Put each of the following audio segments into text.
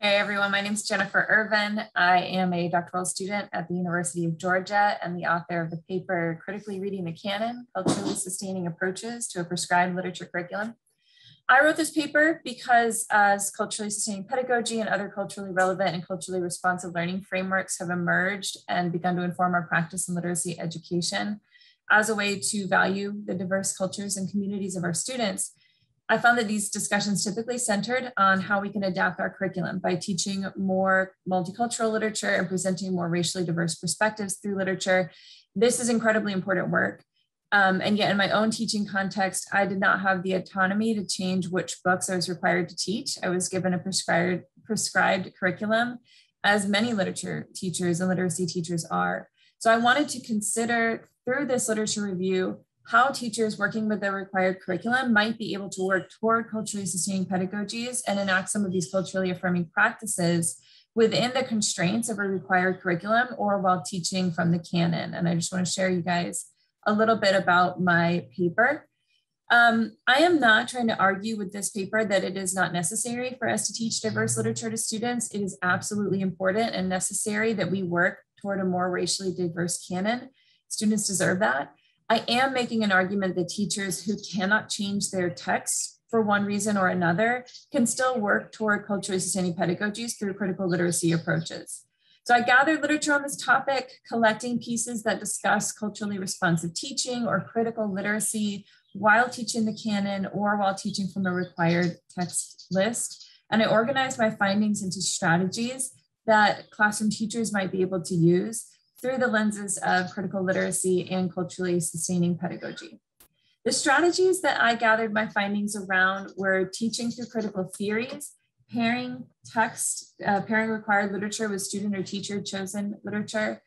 Hey everyone, my name is Jennifer Irvin. I am a doctoral student at the University of Georgia and the author of the paper, Critically Reading the Canon, Culturally Sustaining Approaches to a Prescribed Literature Curriculum. I wrote this paper because as culturally sustaining pedagogy and other culturally relevant and culturally responsive learning frameworks have emerged and begun to inform our practice in literacy education as a way to value the diverse cultures and communities of our students, I found that these discussions typically centered on how we can adapt our curriculum by teaching more multicultural literature and presenting more racially diverse perspectives through literature. This is incredibly important work. And yet in my own teaching context, I did not have the autonomy to change which books I was required to teach. I was given a prescribed curriculum, as many literature teachers and literacy teachers are. So I wanted to consider through this literature review how teachers working with their required curriculum might be able to work toward culturally sustaining pedagogies and enact some of these culturally affirming practices within the constraints of a required curriculum or while teaching from the canon. And I just want to share you guys a little bit about my paper. I am not trying to argue with this paper that it is not necessary for us to teach diverse literature to students. It is absolutely important and necessary that we work toward a more racially diverse canon. Students deserve that. I am making an argument that teachers who cannot change their text for one reason or another can still work toward culturally sustaining pedagogies through critical literacy approaches. So I gathered literature on this topic, collecting pieces that discuss culturally responsive teaching or critical literacy while teaching the canon or while teaching from a required text list. And I organized my findings into strategies that classroom teachers might be able to use through the lenses of critical literacy and culturally sustaining pedagogy. The strategies that I gathered my findings around were teaching through critical theories, pairing text, pairing required literature with student or teacher chosen literature,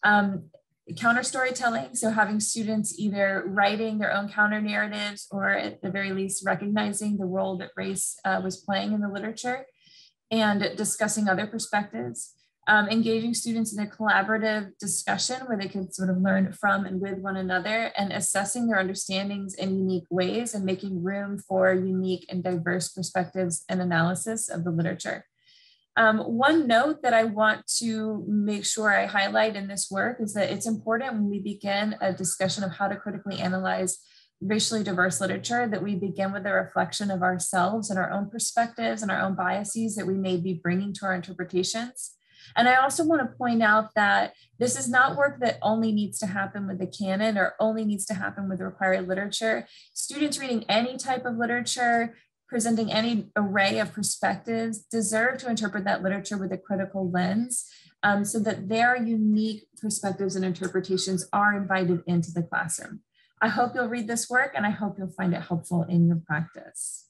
counter storytelling, so having students either writing their own counter narratives or at the very least recognizing the role that race was playing in the literature and discussing other perspectives. Engaging students in a collaborative discussion where they could sort of learn from and with one another and assessing their understandings in unique ways and making room for unique and diverse perspectives and analysis of the literature. One note that I want to make sure I highlight in this work is that it's important when we begin a discussion of how to critically analyze racially diverse literature that we begin with a reflection of ourselves and our own perspectives and our own biases that we may be bringing to our interpretations. And I also want to point out that this is not work that only needs to happen with the canon or only needs to happen with the required literature. Students reading any type of literature, presenting any array of perspectives, deserve to interpret that literature with a critical lens so that their unique perspectives and interpretations are invited into the classroom. I hope you'll read this work and I hope you'll find it helpful in your practice.